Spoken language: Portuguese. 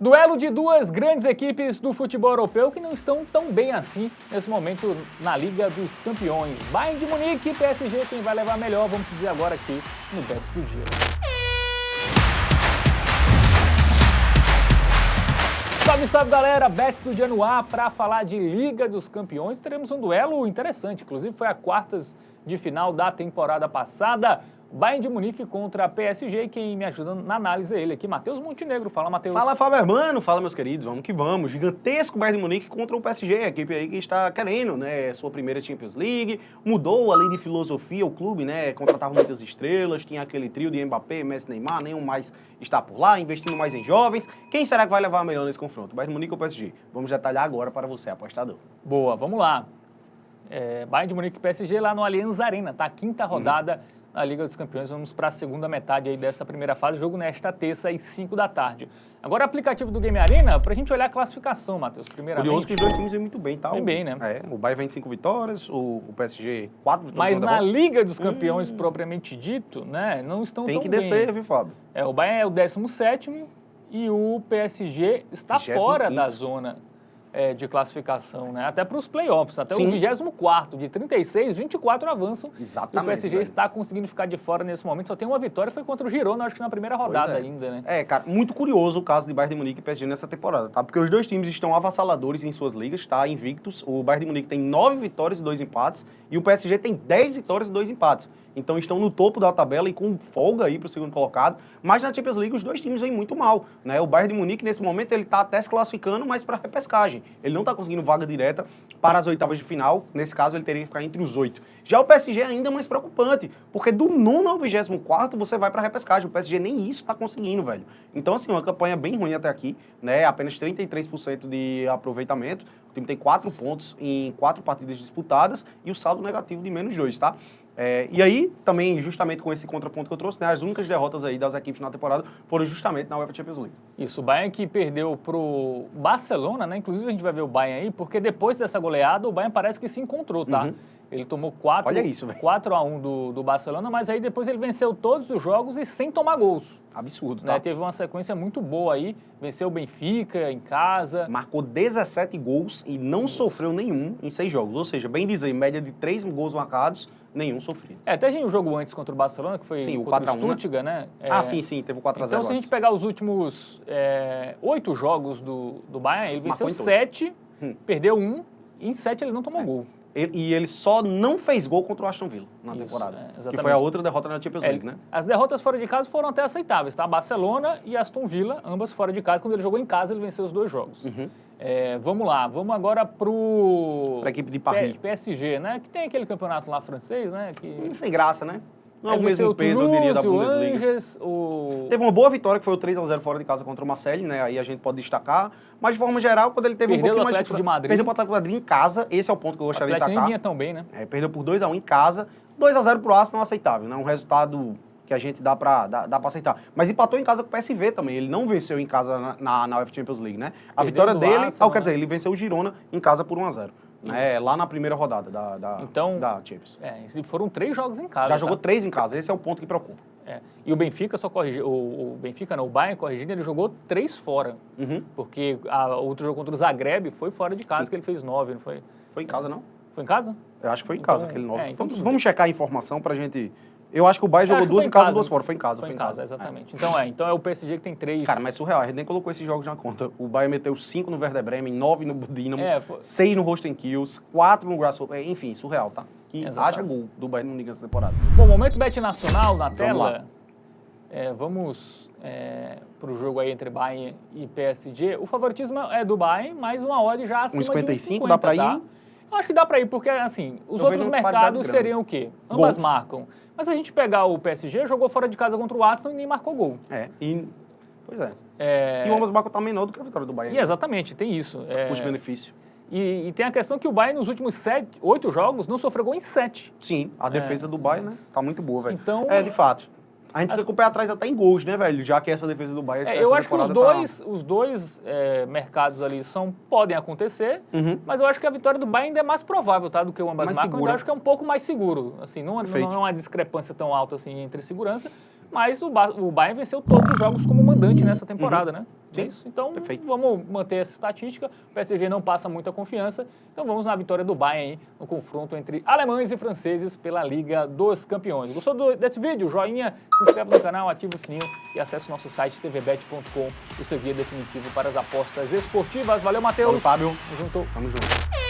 Duelo de duas grandes equipes do futebol europeu que não estão tão bem assim nesse momento na Liga dos Campeões. Bayern de Munique e PSG, quem vai levar melhor, vamos dizer agora aqui no Bets do Dia. Salve, salve galera, Bets do Dia no ar para falar de Liga dos Campeões. Teremos um duelo interessante, inclusive foi a quartas de final da temporada passada. Bayern de Munique contra a PSG, quem me ajuda na análise é ele aqui, Matheus Montenegro. Fala, Matheus. Fala, Fábio Hermano. Fala, meus queridos. Vamos que vamos. Gigantesco Bayern de Munique contra o PSG, a equipe aí que está querendo, né, sua primeira Champions League. Mudou, além de filosofia, o clube, né, contratava muitas estrelas, tinha aquele trio de Mbappé, Messi, Neymar, nenhum mais está por lá, investindo mais em jovens. Quem será que vai levar melhor nesse confronto? Bayern de Munique ou PSG? Vamos detalhar agora para você, apostador. Boa, vamos lá. Bayern de Munique e PSG lá no Allianz Arena, tá? Quinta rodada na Liga dos Campeões. Vamos para a segunda metade aí dessa primeira fase. Jogo nesta terça às 5 da tarde. Agora, aplicativo do Game Arena, para a gente olhar a classificação, Matheus. Primeiramente. Curioso que os dois times vêm muito bem, tá? Vem bem, né? O Bayern vem de 5 vitórias, o PSG 4 vitórias. Mas na Liga dos Campeões, propriamente dito, né, não estão tão bem. Tem que descer, viu, Fábio? O Bayern é o 17º e o PSG está fora da zona de classificação, né? Até para os playoffs, até Sim. o 24º, de 36, 24 avançam. Exatamente. E o PSG está conseguindo ficar de fora nesse momento. Só tem uma vitória, foi contra o Girona, acho que na primeira rodada ainda, né? Cara, muito curioso o caso de Bayern de Munique e PSG nessa temporada, tá? Porque os dois times estão avassaladores em suas ligas, tá? Invictos. O Bayern de Munique tem 9 vitórias e 2 empates e o PSG tem 10 vitórias e 2 empates. Então estão no topo da tabela e com folga aí para o segundo colocado. Mas na Champions League os dois times vêm muito mal, né? O Bayern de Munique nesse momento ele está até se classificando, mas para repescagem. Ele não está conseguindo vaga direta para as oitavas de final. Nesse caso ele teria que ficar entre os 8. Já o PSG é ainda mais preocupante, porque do 9º ao 24º você vai para a repescagem. O PSG nem isso está conseguindo, velho. Então assim, uma campanha bem ruim até aqui, né? Apenas 33% de aproveitamento. O time tem 4 pontos em 4 partidas disputadas e o saldo negativo de menos 2, tá? E aí, também, justamente com esse contraponto que eu trouxe, né, as únicas derrotas aí das equipes na temporada foram justamente na UEFA Champions League. Isso, o Bayern que perdeu pro Barcelona, né? Inclusive a gente vai ver o Bayern aí, porque depois dessa goleada, o Bayern parece que se encontrou, tá? Ele tomou 4-1 do Barcelona, mas aí depois ele venceu todos os jogos e sem tomar gols. Absurdo, né? tá? Teve uma sequência muito boa aí, venceu o Benfica em casa. Marcou 17 gols e não sofreu nenhum em 6 jogos. Ou seja, bem dizer, média de 3 gols marcados, nenhum sofrido. Até tinha um jogo antes contra o Barcelona, que foi contra o Stuttgart, né? Sim, teve o 4-0. Então, se a gente pegar os últimos 8 jogos do Bayern, ele venceu 7, perdeu 1, e em 7 ele não tomou gol. E ele só não fez gol contra o Aston Villa na temporada. Que foi a outra derrota na Champions League, né? As derrotas fora de casa foram até aceitáveis, tá? Barcelona e Aston Villa, ambas fora de casa. Quando ele jogou em casa, ele venceu os 2 jogos. Vamos lá, vamos agora para a equipe de Paris. PSG, né? Que tem aquele campeonato lá francês, né? Sem graça, né? Não é o mesmo peso, eu diria, da Bundesliga. Teve uma boa vitória, que foi o 3-0 fora de casa contra o Marseille, né? Aí a gente pode destacar. Mas, de forma geral, quando ele teve perdeu um pouquinho mais... de Madrid. Perdeu para o Atlético de Madrid em casa. Esse é o ponto que eu gostaria de destacar. O Atlético nem vinha tão bem, né? Perdeu por 2-1 em casa. 2-0 pro Arsenal, aceitável, né? Um resultado que a gente dá pra aceitar. Mas empatou em casa com o PSV também. Ele não venceu em casa na UEFA Champions League, né? A vitória dele... quer dizer, ele venceu o Girona em casa por 1-0. Lá na primeira rodada da Champions. E foram 3 jogos em casa. Já jogou 3 em casa, esse é o ponto que preocupa. E o Benfica só corrigiu, o Benfica não, o Bayern corrigindo, ele jogou 3 fora. Porque outro jogo contra o Zagreb foi fora de casa, que ele fez 9, não foi? Foi em casa, não? Foi em casa? Eu acho que foi em casa, aquele 9. Vamos checar a informação pra gente... Eu acho que o Bayern jogou 2 em casa e 2 fora. Foi em casa. Foi em casa, exatamente. Então é o PSG que tem 3. Cara, mas surreal. A gente nem colocou esses jogos na conta. O Bayern meteu 5 no Werder Bremen, 9 no Dinamo, 6 no Holstein Kiel, 4 no Grasshopper. Enfim, surreal, tá? Que haja gol do Bayern no Liga nessa temporada. Bom, momento Bet Nacional na tela. Vamos pro jogo aí entre Bayern e PSG. O favoritismo é do Bayern, mas uma odd já acima de 1,55, dá pra ir? Tá? Eu acho que dá pra ir, porque assim, os outros mercados seriam o quê? Ambas marcam. Mas se a gente pegar o PSG, jogou fora de casa contra o Arsenal e nem marcou gol. Pois é. E o ambas marcam tá menor do que a vitória do Bayern. Exatamente, tem isso. Custo-benefício. E tem a questão que o Bayern, nos últimos 8 jogos, não sofreu gol em 7. Sim, a defesa do Bayern, né? Tá muito boa, velho. Então, de fato. A gente fica com o pé atrás até em gols, né, velho? Já que essa defesa do Bayern... eu acho que os dois mercados ali podem acontecer, mas eu acho que a vitória do Bayern ainda é mais provável, tá? Do que o ambas marcam. Eu acho que é um pouco mais seguro. Assim, não é uma discrepância tão alta assim entre segurança, mas o Bayern venceu todos os jogos como mandante nessa temporada, né? Sim, é isso? Então, perfeito. vamos manter essa estatística. O PSG não passa muita confiança. Então, vamos na vitória do Bayern aí, no confronto entre alemães e franceses pela Liga dos Campeões. Gostou desse vídeo? Joinha, se inscreve no canal, ativa o sininho e acesse o nosso site tvbet.com, o seu guia definitivo para as apostas esportivas. Valeu, Matheus. Valeu, Fábio. Tamo junto. Tamo junto.